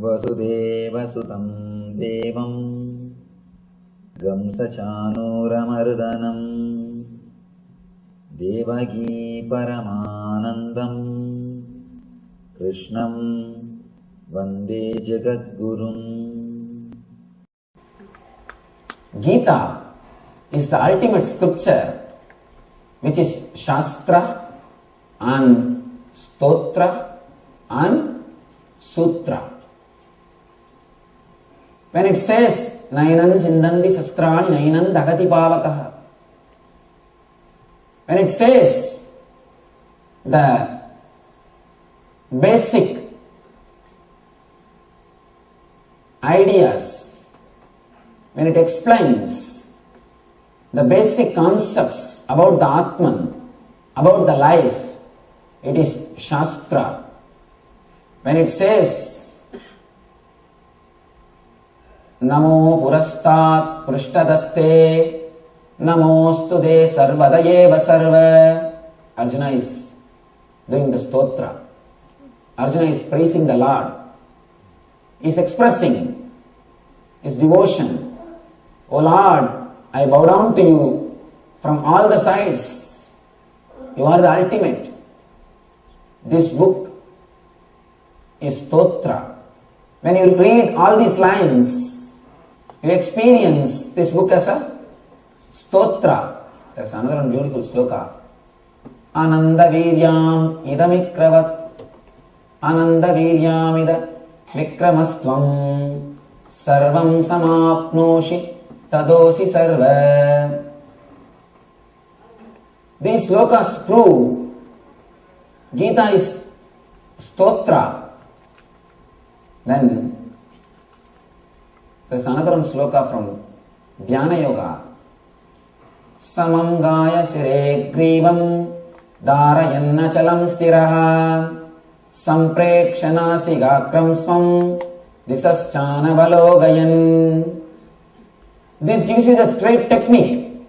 वसुदेवसुतं देवं कंसचाणूरमर्दनं देवकी परमानन्दं कृष्णं वन्दे जगद्गुरुम्. Gita is the ultimate scripture, which is Shastra and Stotra and Sutra. When it says Nainam Chindandi Sastrani Nainam Dagati Pavakaha, when it says the basic ideas, when it explains the basic concepts about the Atman, about the life, it is Shastra. When it says Namo Purastat Prushtadaste Namostude Sarvadayeva Sarva, Arjuna is doing the stotra. Arjuna is praising the Lord. He is expressing his devotion. O Lord, I bow down to you from all the sides. You are the ultimate. This book is stotra. When you read all these lines, you experience this book as a stotra. There is another one beautiful sloka. Ananda Viryam idamikravat Ananda Viryam ida vikramastvam sarvam samapnoshi tadosi sarva. These slokas prove Gita is stotra. Then there is another sloka from Dhyana Yoga. Samam gaya sire grivam darayanna chalam stiraha samprekshana sigakram swam disaschana valogayan. This gives you the straight technique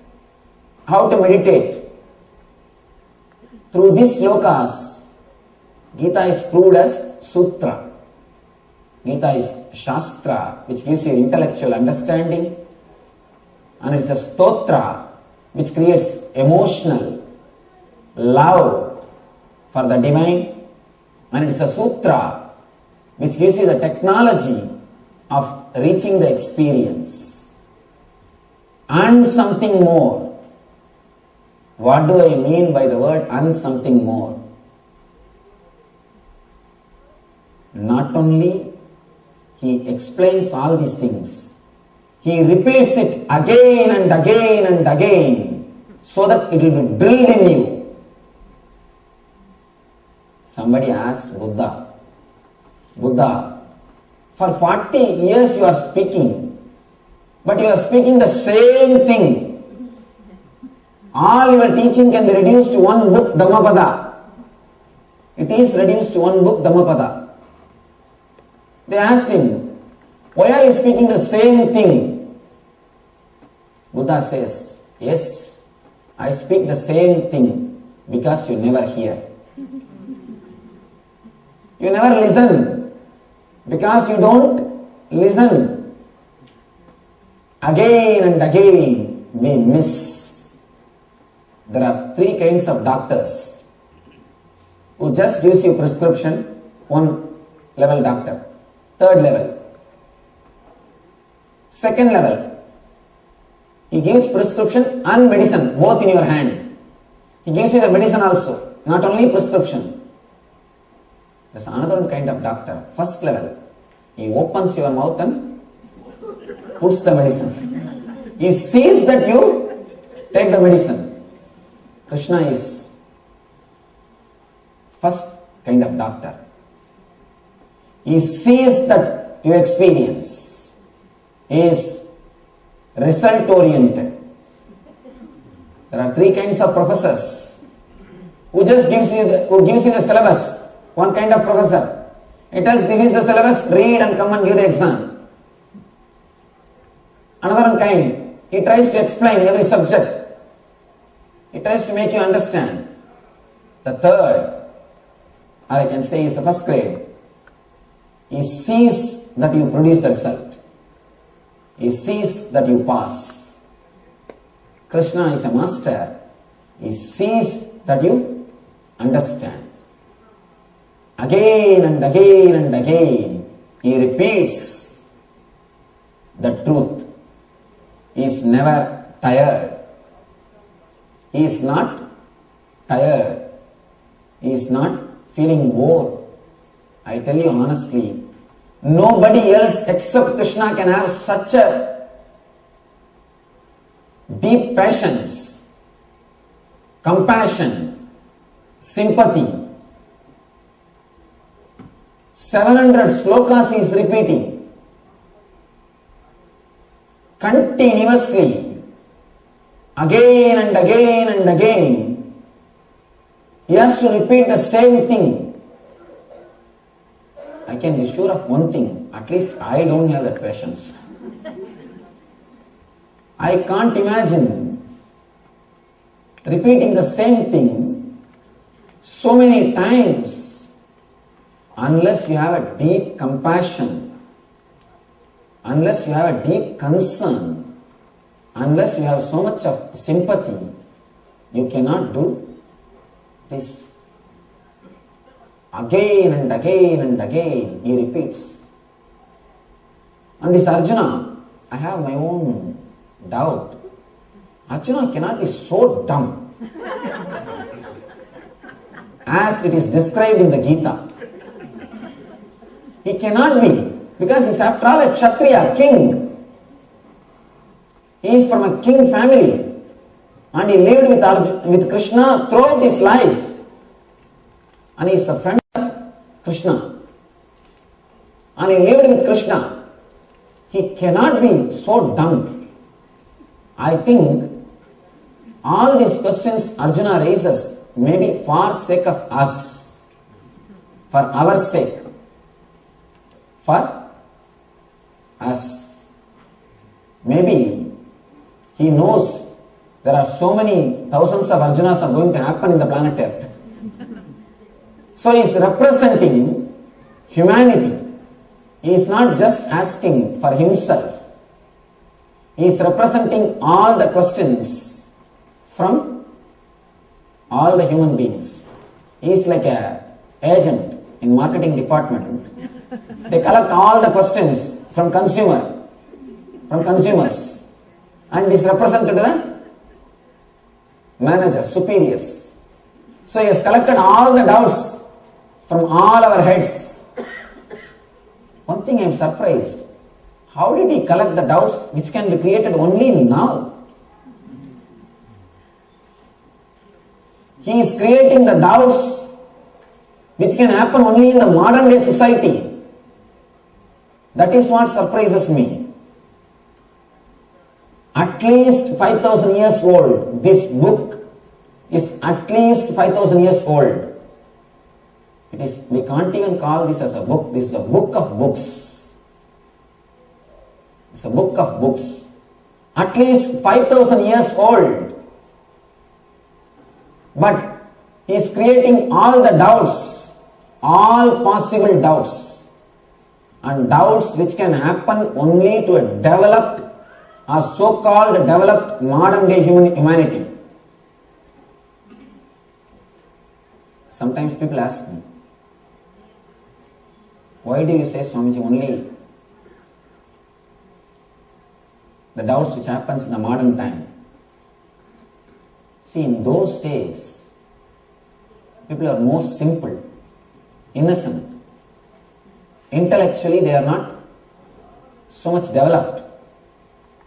how to meditate. Through these slokas, Gita is proved as sutra. Gita is Shastra, which gives you intellectual understanding, and it's a stotra, which creates emotional love for the divine, and it's a sutra, which gives you the technology of reaching the experience. And something more. What do I mean by the word and something more? Not only he explains all these things, he repeats it again and again and again so that it will be drilled in you. Somebody asked Buddha, for 40 years you are speaking, but you are speaking the same thing. All your teaching can be reduced to one book, Dhammapada. It is reduced to one book, Dhammapada. They asked him, why are you speaking the same thing? Buddha says, yes, I speak the same thing because you never hear. You never listen because you don't listen. Again and again we miss. There are 3 kinds of doctors who just gives you prescription, 1 level doctor. 3rd level. 2nd level, he gives prescription and medicine both in your hand. He gives you the medicine also, not only prescription. There's another kind of doctor, 1st level. He opens your mouth and puts the medicine. He sees that you take the medicine. Krishna is 1st kind of doctor. He sees that you experience. He is result oriented. There are 3 kinds of professors who just gives you the syllabus. 1 kind of professor, he tells this is the syllabus, read and come and give the exam. Another kind, he tries to explain every subject. He tries to make you understand. The 3rd, or I can say is the 1st grade, he sees that you produce the result. He sees that you pass. Krishna is a master. He sees that you understand. Again and again and again, he repeats the truth. He is never tired. He is not tired. He is not feeling bored. I tell you honestly, nobody else except Krishna can have such a deep patience, compassion, sympathy. 700 slokas he is repeating continuously, again and again and again. He has to repeat the same thing. I can be sure of one thing, at least I don't have that patience. I can't imagine repeating the same thing so many times unless you have a deep compassion, unless you have a deep concern, unless you have so much of sympathy. You cannot do this. Again and again and again he repeats. And this Arjuna, I have my own doubt. Arjuna cannot be so dumb as it is described in the Gita. He cannot be, because he is after all a Kshatriya, king. He is from a king family and he lived with Krishna throughout his life. And he is a friend of Krishna. And he lived with Krishna. He cannot be so dumb. I think all these questions Arjuna raises may be for sake of us, for our sake, for us. Maybe he knows there are so many thousands of Arjunas are going to happen in the planet Earth. So he is representing humanity. He is not just asking for himself. He is representing all the questions from all the human beings. He is like an agent in marketing department. They collect all the questions from consumers, and is represented the manager, superiors. So he has collected all the doubts from all our heads. One thing I am surprised. How did he collect the doubts which can be created only now? He is creating the doubts which can happen only in the modern day society. That is what surprises me. At least 5,000 years old. This book is at least 5,000 years old. It is, we can't even call this as a book. This is the book of books. It's a book of books. At least 5,000 years old. But he is creating all the doubts, all possible doubts, and doubts which can happen only to a developed or so-called developed modern day humanity. Sometimes people ask me, why do you say, Swamiji, only the doubts which happens in the modern time? See, in those days, people are more simple, innocent. Intellectually, they are not so much developed.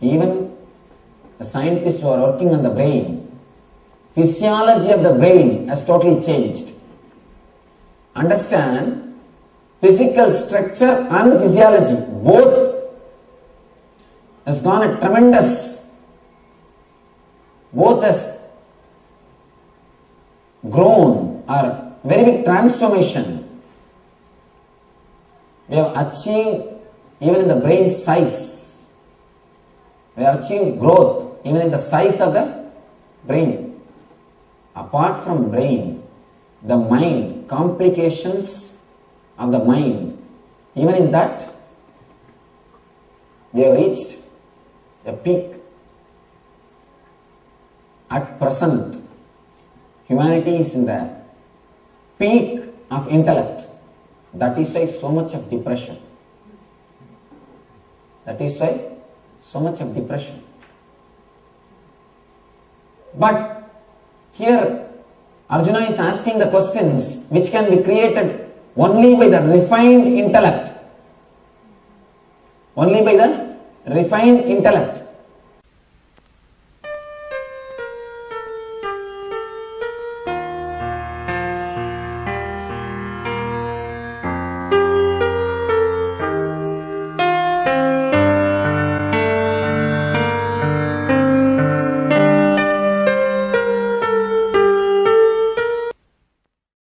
Even the scientists who are working on the brain, physiology of the brain has totally changed. Understand, physical structure and physiology, both has gone a tremendous, both has grown, or very big transformation. We have achieved even in the brain size. We have achieved growth even in the size of the brain. Apart from brain, the mind, complications of the mind, even in that We have reached a peak. At present, humanity is in the peak of intellect. That is why so much of depression. That is why so much of depression. But here Arjuna is asking the questions which can be created only by the refined intellect. Only by the refined intellect.